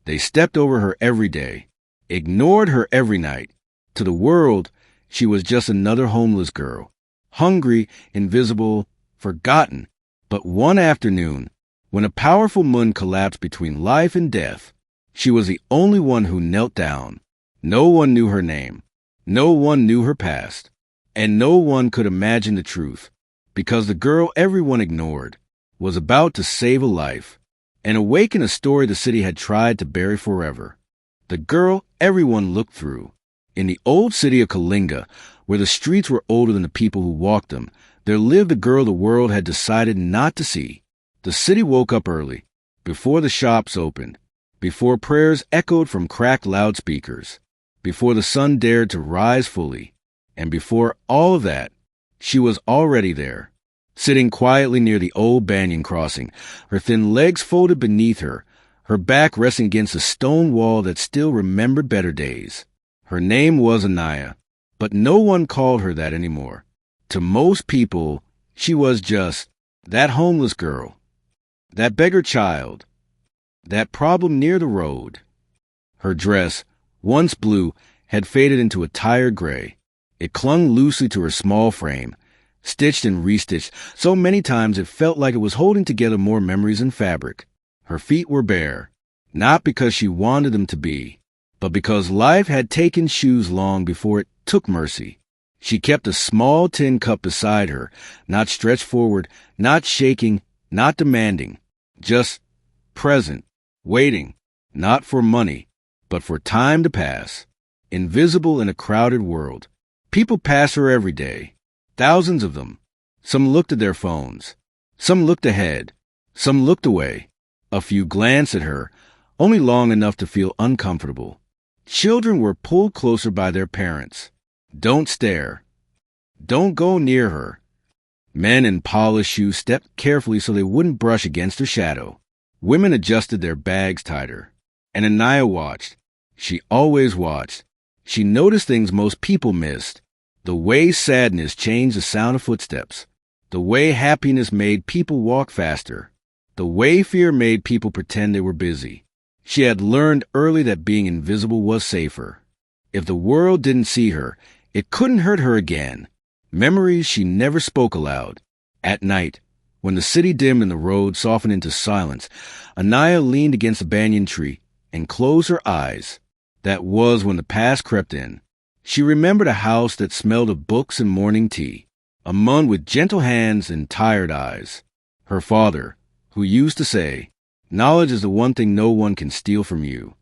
They stepped over her every day, ignored her every night. To the world, she was just another homeless girl, hungry, invisible, forgotten. But one afternoon, when a powerful moon collapsed between life and death, she was the only one who knelt down. No one knew her name. No one knew her past. And no one could imagine the truth, because the girl everyone ignored was about to save a life and awaken a story the city had tried to bury forever. The girl everyone looked through. In the old city of Kalinga, where the streets were older than the people who walked them, there lived a girl the world had decided not to see. The city woke up early, before the shops opened, before prayers echoed from cracked loudspeakers, before the sun dared to rise fully, and before all of that, she was already there, sitting quietly near the old banyan crossing, her thin legs folded beneath her, her back resting against a stone wall that still remembered better days. Her name was Anaya, but no one called her that anymore. To most people, she was just that homeless girl, that beggar child, that problem near the road. Her dress, once blue, had faded into a tired gray. It clung loosely to her small frame, stitched and restitched so many times it felt like it was holding together more memories than fabric. Her feet were bare, not because she wanted them to be, but because life had taken shoes long before it took mercy. She kept a small tin cup beside her, not stretched forward, not shaking, not demanding, just present, waiting, not for money, but for time to pass. Invisible in a crowded world. People pass her every day, thousands of them. Some looked at their phones. Some looked ahead. Some looked away. A few glanced at her, only long enough to feel uncomfortable. Children were pulled closer by their parents. Don't stare. Don't go near her. Men in polished shoes stepped carefully so they wouldn't brush against her shadow. Women adjusted their bags tighter. And Anaya watched. She always watched. She noticed things most people missed. The way sadness changed the sound of footsteps. The way happiness made people walk faster. The way fear made people pretend they were busy. She had learned early that being invisible was safer. If the world didn't see her, it couldn't hurt her again. Memories she never spoke aloud. At night, when the city dimmed and the road softened into silence, Anaya leaned against a banyan tree and closed her eyes. That was when the past crept in. She remembered a house that smelled of books and morning tea, a mun with gentle hands and tired eyes. Her father, who used to say, "Knowledge is the one thing no one can steal from you."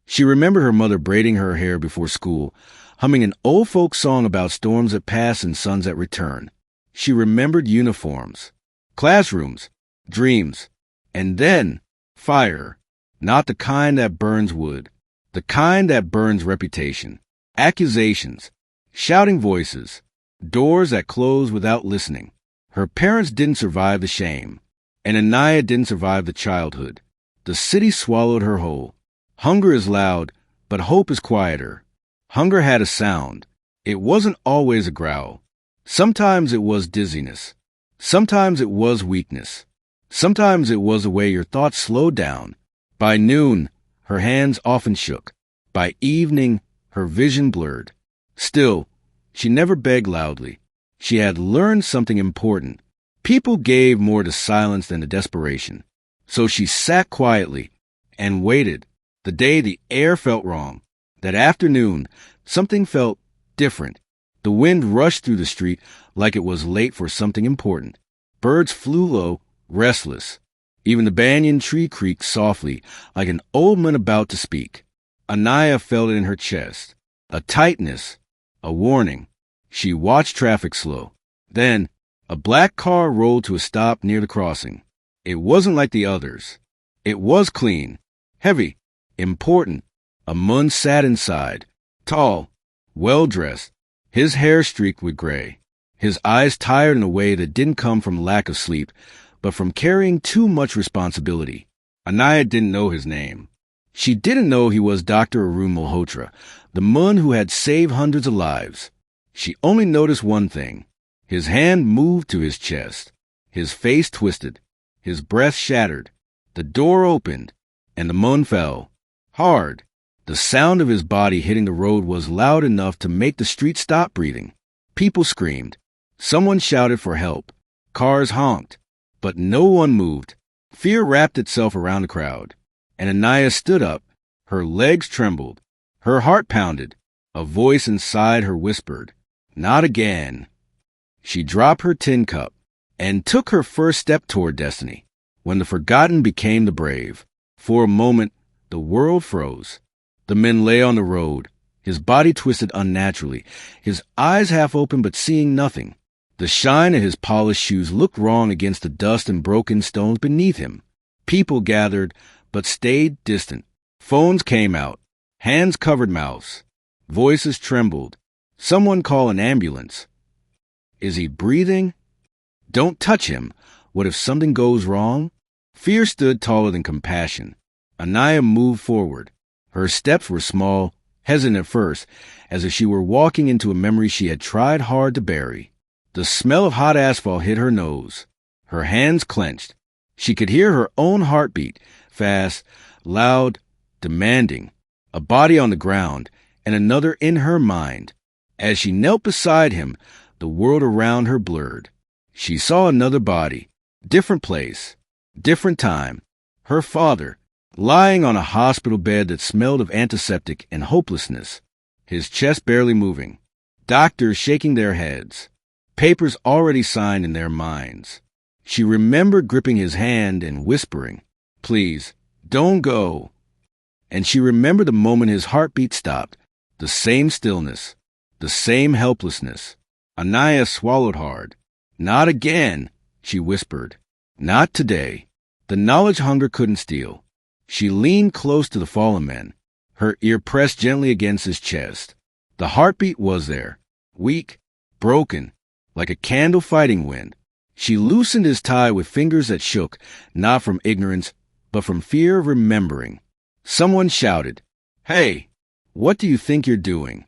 She remembered her mother braiding her hair before school, humming an old folk song about storms that pass and suns that return. She remembered uniforms, classrooms, dreams, and then fire, not the kind that burns wood, the kind that burns reputation, accusations, shouting voices, doors that close without listening. Her parents didn't survive the shame, and Anaya didn't survive the childhood. The city swallowed her whole. Hunger is loud, but hope is quieter. Hunger had a sound. It wasn't always a growl. Sometimes it was dizziness. Sometimes it was weakness. Sometimes it was the way your thoughts slowed down. By noon, her hands often shook. By evening, her vision blurred. Still, she never begged loudly. She had learned something important. People gave more to silence than to desperation. So she sat quietly and waited. The day the air felt wrong. That afternoon, something felt different. The wind rushed through the street like it was late for something important. Birds flew low, restless. Even the banyan tree creaked softly, like an old man about to speak. Anaya felt it in her chest. A tightness, a warning. She watched traffic slow. Then, a black car rolled to a stop near the crossing. It wasn't like the others. It was clean, heavy, important. A mun sat inside, tall, well-dressed, his hair streaked with gray, his eyes tired in a way that didn't come from lack of sleep, but from carrying too much responsibility. Anaya didn't know his name. She didn't know he was Dr. Arun Malhotra, the mun who had saved hundreds of lives. She only noticed one thing. His hand moved to his chest, his face twisted, his breath shattered. The door opened, and the mun fell. Hard. The sound of his body hitting the road was loud enough to make the street stop breathing. People screamed. Someone shouted for help. Cars honked. But no one moved. Fear wrapped itself around the crowd. And Anaya stood up. Her legs trembled. Her heart pounded. A voice inside her whispered, "Not again." She dropped her tin cup and took her first step toward destiny. When the forgotten became the brave, for a moment, the world froze. The man lay on the road, his body twisted unnaturally, his eyes half open but seeing nothing. The shine of his polished shoes looked wrong against the dust and broken stones beneath him. People gathered, but stayed distant. Phones came out. Hands covered mouths. Voices trembled. Someone call an ambulance. Is he breathing? Don't touch him. What if something goes wrong? Fear stood taller than compassion. Anaya moved forward. Her steps were small, hesitant at first, as if she were walking into a memory she had tried hard to bury. The smell of hot asphalt hit her nose. Her hands clenched. She could hear her own heartbeat, fast, loud, demanding. A body on the ground, and another in her mind. As she knelt beside him, the world around her blurred. She saw another body, different place, different time. Her father, lying on a hospital bed that smelled of antiseptic and hopelessness, his chest barely moving. Doctors shaking their heads, papers already signed in their minds. She remembered gripping his hand and whispering, "Please, don't go." And she remembered the moment his heartbeat stopped, the same stillness, the same helplessness. Anaya swallowed hard. "Not again," she whispered. "Not today." The knowledge hunger couldn't steal. She leaned close to the fallen man, her ear pressed gently against his chest. The heartbeat was there, weak, broken, like a candle fighting wind. She loosened his tie with fingers that shook, not from ignorance, but from fear of remembering. Someone shouted, "Hey, what do you think you're doing?"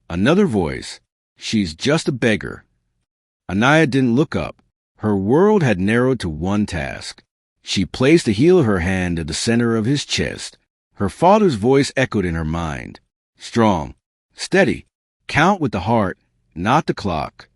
Another voice, "She's just a beggar." Anaya didn't look up. Her world had narrowed to one task. She placed the heel of her hand at the center of his chest. Her father's voice echoed in her mind. Strong, steady, count with the heart, not the clock.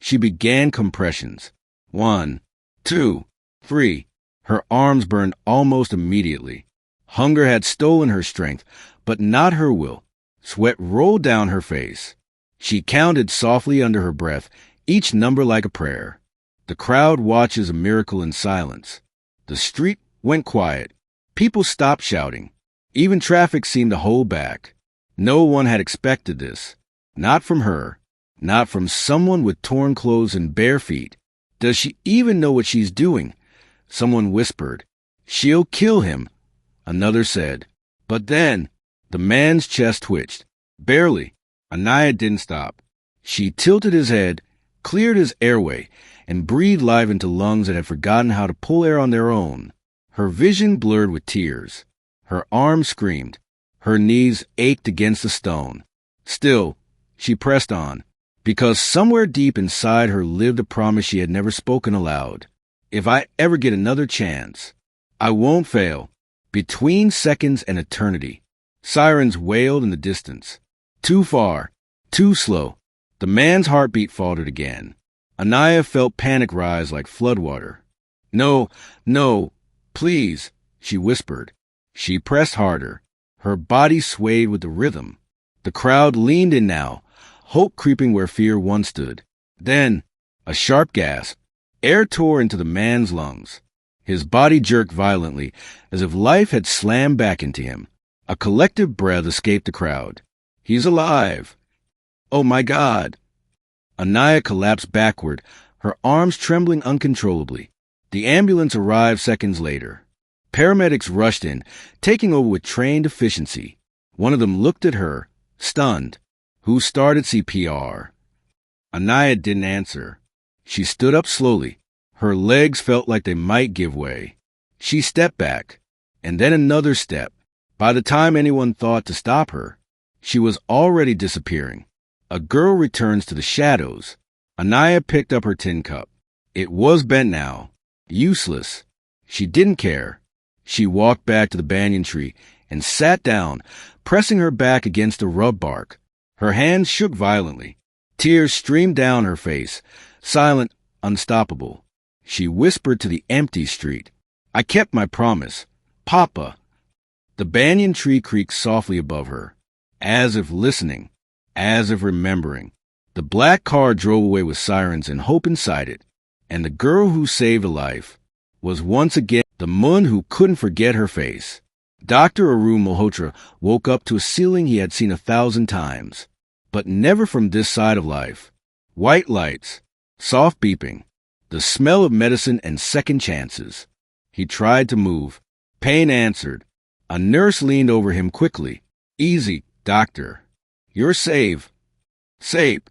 She began compressions. 1, 2, 3. Her arms burned almost immediately. Hunger had stolen her strength, but not her will. Sweat rolled down her face. She counted softly under her breath, each number like a prayer. The crowd watches a miracle in silence. The street went quiet. People stopped shouting. Even traffic seemed to hold back. No one had expected this. Not from her. Not from someone with torn clothes and bare feet. Does she even know what she's doing? Someone whispered, "She'll kill him." Another said. But then, the man's chest twitched. Barely. Anaya didn't stop. She tilted his head, cleared his airway, and breathed life into lungs that had forgotten how to pull air on their own. Her vision blurred with tears. Her arms screamed. Her knees ached against the stone. Still, she pressed on, because somewhere deep inside her lived a promise she had never spoken aloud. If I ever get another chance, I won't fail. Between seconds and eternity, sirens wailed in the distance. Too far, too slow. The man's heartbeat faltered again. Anaya felt panic rise like floodwater. "No, no, please," she whispered. She pressed harder. Her body swayed with the rhythm. The crowd leaned in now, hope creeping where fear once stood. Then, a sharp gasp. Air tore into the man's lungs. His body jerked violently, as if life had slammed back into him. A collective breath escaped the crowd. "He's alive." "Oh my God." Anaya collapsed backward, her arms trembling uncontrollably. The ambulance arrived seconds later. Paramedics rushed in, taking over with trained efficiency. One of them looked at her, stunned. "Who started CPR?" Anaya didn't answer. She stood up slowly. Her legs felt like they might give way. She stepped back, and then another step. By the time anyone thought to stop her, she was already disappearing. A girl returns to the shadows. Anaya picked up her tin cup. It was bent now, useless. She didn't care. She walked back to the banyan tree, and sat down, pressing her back against the rub bark. Her hands shook violently. Tears streamed down her face, silent, unstoppable. She whispered to the empty street, "I kept my promise. Papa." The banyan tree creaked softly above her, as if listening, as if remembering. The black car drove away with sirens and hope inside it, and the girl who saved a life was once again the moon who couldn't forget her face. Dr. Arun Malhotra woke up to a ceiling he had seen 1,000 times, but never from this side of life. White lights, soft beeping, the smell of medicine and second chances. He tried to move. Pain answered. A nurse leaned over him quickly. "Easy, doctor. You're safe." Safe.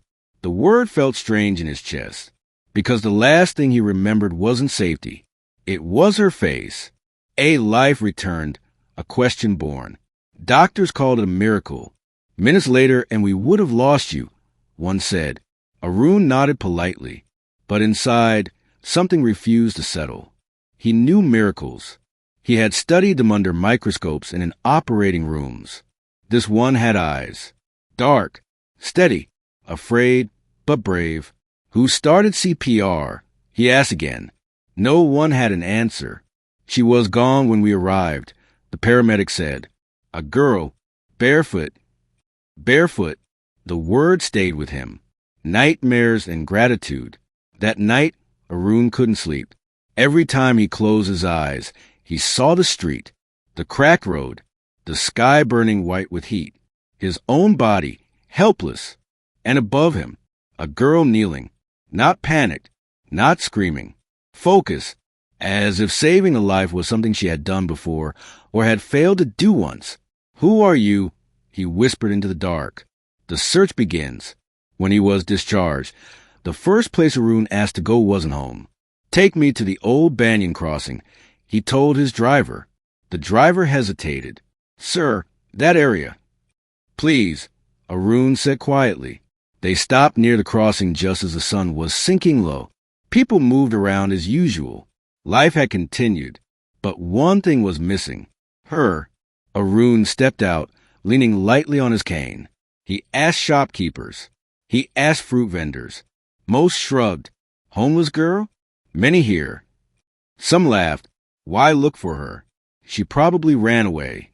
The word felt strange in his chest, because the last thing he remembered wasn't safety. It was her face. A life returned, a question born. Doctors called it a miracle. "Minutes later, and we would have lost you," one said. Arun nodded politely, but inside, something refused to settle. He knew miracles. He had studied them under microscopes and in operating rooms. This one had eyes. Dark, steady, afraid, but brave. "Who started CPR?" he asked again. No one had an answer. "She was gone when we arrived," the paramedic said. "A girl, barefoot." Barefoot. The word stayed with him. Nightmares and gratitude. That night, Arun couldn't sleep. Every time he closed his eyes, he saw the street, the crack road, the sky burning white with heat, his own body, helpless, and above him, a girl kneeling, not panicked, not screaming, focused, as if saving a life was something she had done before or had failed to do once. "Who are you?" he whispered into the dark. The search begins. When he was discharged, the first place Arun asked to go wasn't home. "Take me to the old Banyan crossing," he told his driver. The driver hesitated. "Sir, that area." "Please," Arun said quietly. They stopped near the crossing just as the sun was sinking low. People moved around as usual. Life had continued, but one thing was missing. Her. Arun stepped out, leaning lightly on his cane. He asked shopkeepers. He asked fruit vendors. Most shrugged. "Homeless girl? Many here." Some laughed. "Why look for her? She probably ran away."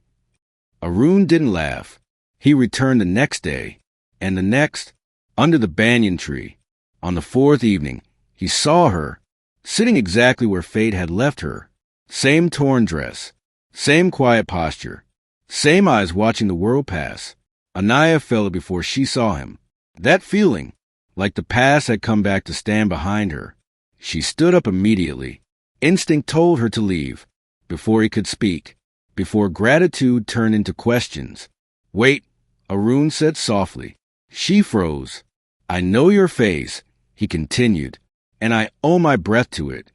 Arun didn't laugh. He returned the next day, and the next, under the banyan tree. On the fourth evening, he saw her, sitting exactly where fate had left her. Same torn dress, same quiet posture, same eyes watching the world pass. Anaya felt it before she saw him. That feeling, like the past had come back to stand behind her. She stood up immediately. Instinct told her to leave, before he could speak, before gratitude turned into questions. "Wait," Arun said softly. She froze. "I know your face," he continued, "and I owe my breath to it."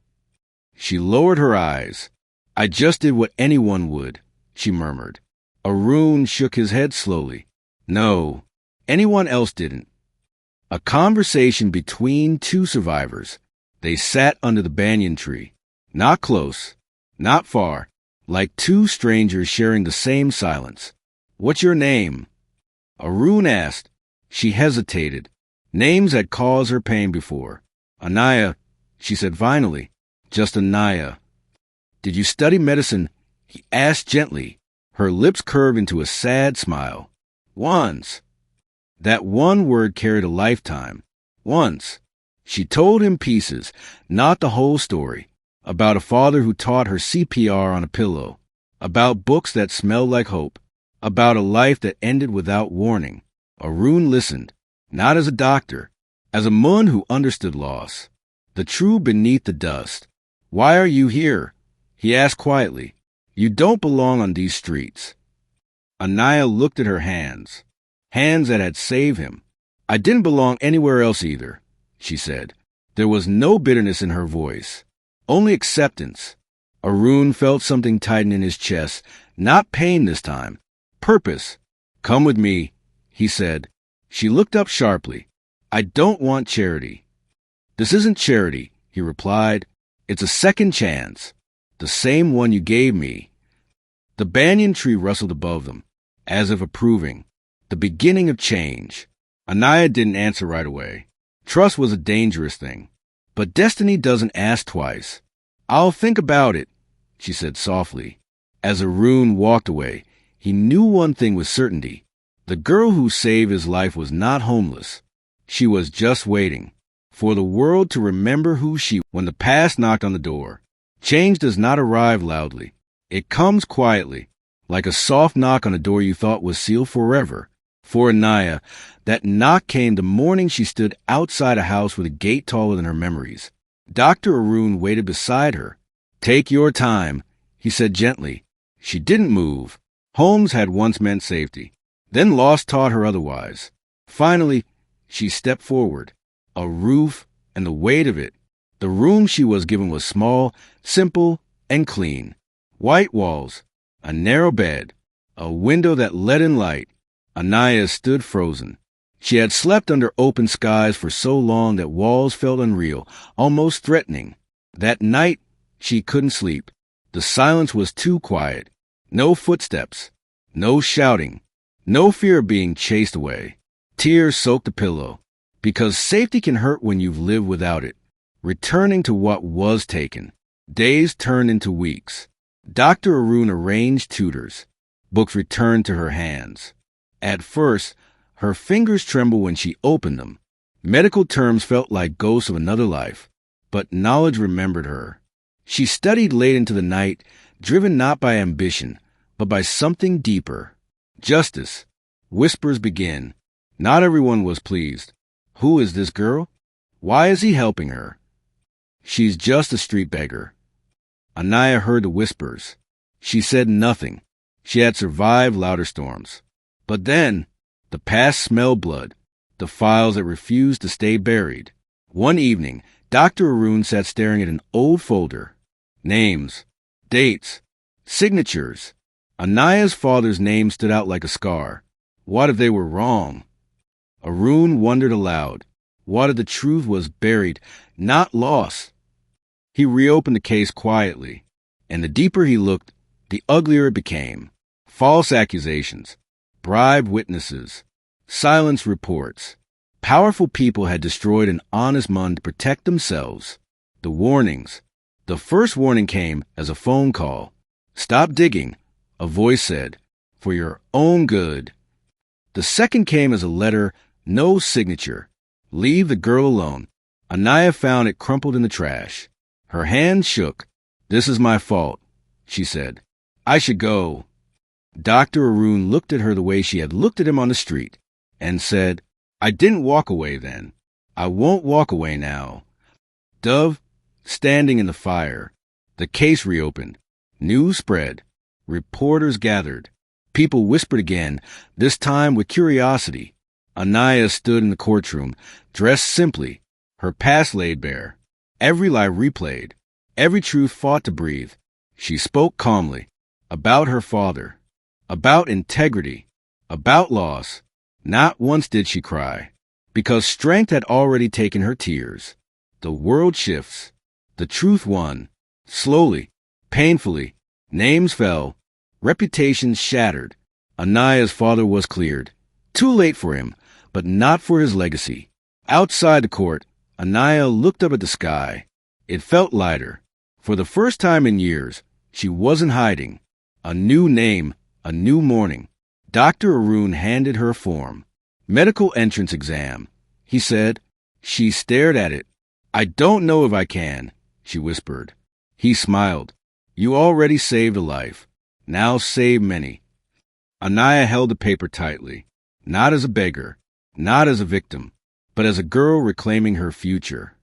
She lowered her eyes. "I just did what anyone would," she murmured. Arun shook his head slowly. "No, anyone else didn't." A conversation between two survivors. They sat under the banyan tree. Not close, not far, like two strangers sharing the same silence. "What's your name?" Arun asked. She hesitated. Names had caused her pain before. "Anaya," she said finally. "Just Anaya." "Did you study medicine?" he asked gently. Her lips curved into a sad smile. "Once." That one word carried a lifetime. Once. She told him pieces, not the whole story. About a father who taught her CPR on a pillow. About books that smelled like hope. About a life that ended without warning. Arun listened, not as a doctor, as a mun who understood loss. The true beneath the dust. "Why are you here?" he asked quietly. "You don't belong on these streets." Anaya looked at her hands. Hands that had saved him. "I didn't belong anywhere else either," she said. There was no bitterness in her voice, only acceptance. Arun felt something tighten in his chest, not pain this time. Purpose. "Come with me," he said. She looked up sharply. "I don't want charity." "This isn't charity," he replied. "It's a second chance. The same one you gave me." The banyan tree rustled above them, as if approving. The beginning of change. Anaya didn't answer right away. Trust was a dangerous thing. But destiny doesn't ask twice. "I'll think about it," she said softly. As Arun walked away, he knew one thing with certainty. The girl who saved his life was not homeless. She was just waiting for the world to remember who she was when the past knocked on the door. Change does not arrive loudly. It comes quietly, like a soft knock on a door you thought was sealed forever. For Anaya, that knock came the morning she stood outside a house with a gate taller than her memories. Dr. Arun waited beside her. "Take your time," he said gently. She didn't move. Homes had once meant safety. Then loss taught her otherwise. Finally, she stepped forward. A roof and the weight of it. The room she was given was small, simple, and clean. White walls, a narrow bed, a window that let in light. Anaya stood frozen. She had slept under open skies for so long that walls felt unreal, almost threatening. That night, she couldn't sleep. The silence was too quiet. No footsteps, no shouting, no fear of being chased away. Tears soaked the pillow, because safety can hurt when you've lived without it. Returning to what was taken. Days turned into weeks. Dr. Arun arranged tutors. Books returned to her hands. At first, her fingers trembled when she opened them. Medical terms felt like ghosts of another life, but knowledge remembered her. She studied late into the night, driven not by ambition, but by something deeper. Justice. Whispers begin. Not everyone was pleased. Who is this girl? Why is he helping her? She's just a street beggar. Anaya heard the whispers. She said nothing. She had survived louder storms. But then, the past smelled blood, the files that refused to stay buried. One evening, Dr. Arun sat staring at an old folder. Names, dates, signatures. Anaya's father's name stood out like a scar. What if they were wrong? Arun wondered aloud. What if the truth was buried, not lost? He reopened the case quietly, and the deeper he looked, the uglier it became. False accusations, bribed witnesses, silenced reports. Powerful people had destroyed an honest man to protect themselves. The warnings. The first warning came as a phone call. "Stop digging," a voice said, "for your own good." The second came as a letter, no signature. "Leave the girl alone." Anaya found it crumpled in the trash. Her hand shook. "This is my fault," she said. "I should go." Dr. Arun looked at her the way she had looked at him on the street and said, "I didn't walk away then. I won't walk away now." Dove, standing in the fire. The case reopened. News spread. Reporters gathered. People whispered again, this time with curiosity. Anaya stood in the courtroom, dressed simply, her past laid bare. Every lie replayed. Every truth fought to breathe. She spoke calmly. About her father. About integrity. About loss. Not once did she cry. Because strength had already taken her tears. The world shifts. The truth won. Slowly. Painfully. Names fell. Reputations shattered. Anaya's father was cleared. Too late for him, but not for his legacy. Outside the court, Anaya looked up at the sky. It felt lighter. For the first time in years, she wasn't hiding. A new name, a new morning. Dr. Arun handed her a form. Medical entrance exam. He said. She stared at it. "I don't know if I can," she whispered. He smiled. "You already saved a life. Now save many." Anaya held the paper tightly. Not as a beggar, not as a victim, but as a girl reclaiming her future.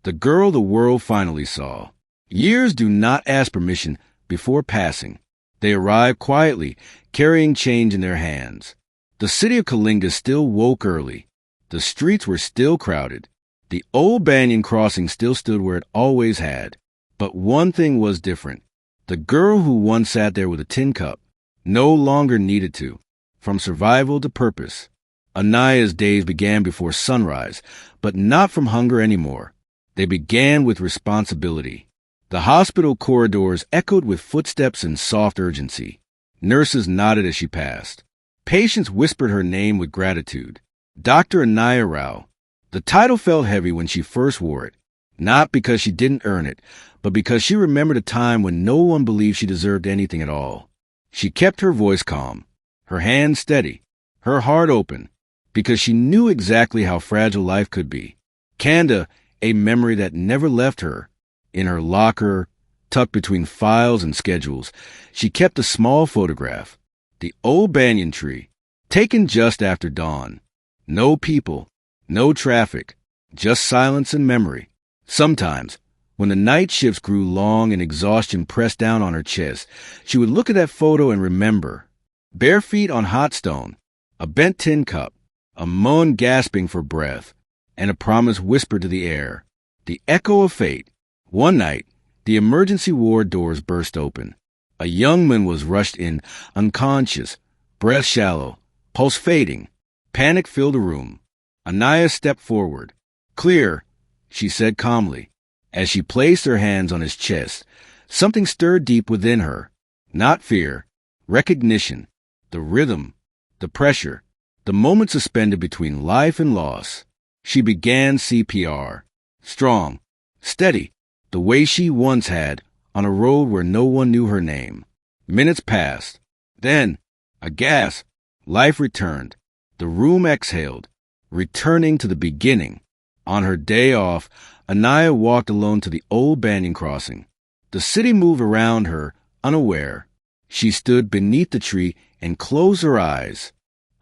The girl the world finally saw. Years do not ask permission before passing. They arrive quietly, carrying change in their hands. The city of Kalinga still woke early. The streets were still crowded. The old banyan crossing still stood where it always had. But one thing was different. The girl who once sat there with a tin cup no longer needed to. From survival to purpose. Anaya's days began before sunrise, but not from hunger anymore. They began with responsibility. The hospital corridors echoed with footsteps and soft urgency. Nurses nodded as she passed. Patients whispered her name with gratitude. Dr. Anaya Rao. The title felt heavy when she first wore it, not because she didn't earn it, but because she remembered a time when no one believed she deserved anything at all. She kept her voice calm, her hands steady, her heart open, because she knew exactly how fragile life could be. Kanda, a memory that never left her. In her locker, tucked between files and schedules, she kept a small photograph. The old banyan tree, taken just after dawn. No people, no traffic, just silence and memory. Sometimes, when the night shifts grew long and exhaustion pressed down on her chest, she would look at that photo and remember. Bare feet on hot stone, a bent tin cup, a moan gasping for breath, and a promise whispered to the air. The echo of fate. One night, the emergency ward doors burst open. A young man was rushed in, unconscious, breath shallow, pulse fading. Panic filled the room. Anaya stepped forward. "Clear," she said calmly. As she placed her hands on his chest, something stirred deep within her. Not fear, recognition, the rhythm, the pressure, the moment suspended between life and loss. She began CPR. Strong, steady, the way she once had, on a road where no one knew her name. Minutes passed. Then, a gasp. Life returned. The room exhaled, returning to the beginning. On her day off, Anaya walked alone to the old banyan crossing. The city moved around her, unaware. She stood beneath the tree and closed her eyes.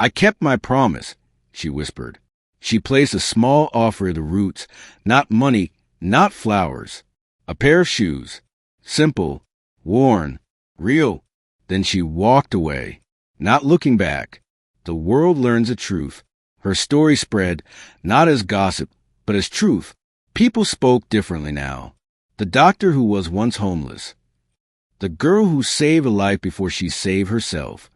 "I kept my promise," she whispered. She placed a small offer of the roots, not money, not flowers. A pair of shoes. Simple, worn, real. Then she walked away, not looking back. The world learns the truth. Her story spread, not as gossip, but as truth. People spoke differently now. The doctor who was once homeless. The girl who saved a life before she saved herself.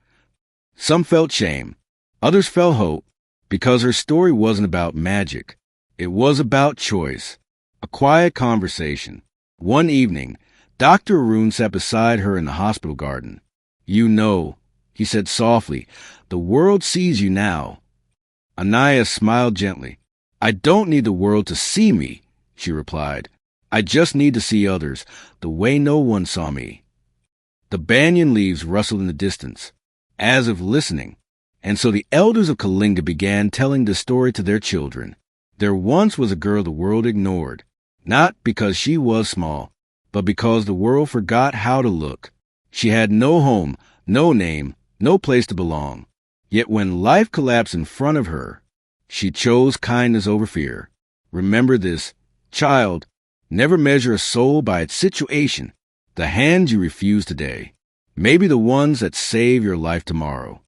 Some felt shame. Others felt hope, because her story wasn't about magic. It was about choice. A quiet conversation. One evening, Dr. Arun sat beside her in the hospital garden. "You know," he said softly, "the world sees you now." Anaya smiled gently. "I don't need the world to see me," she replied. "I just need to see others, the way no one saw me." The banyan leaves rustled in the distance, as if listening. And so the elders of Kalinga began telling the story to their children. There once was a girl the world ignored, not because she was small, but because the world forgot how to look. She had no home, no name, no place to belong. Yet when life collapsed in front of her, she chose kindness over fear. Remember this, child, never measure a soul by its situation. The hands you refuse today may be the ones that save your life tomorrow.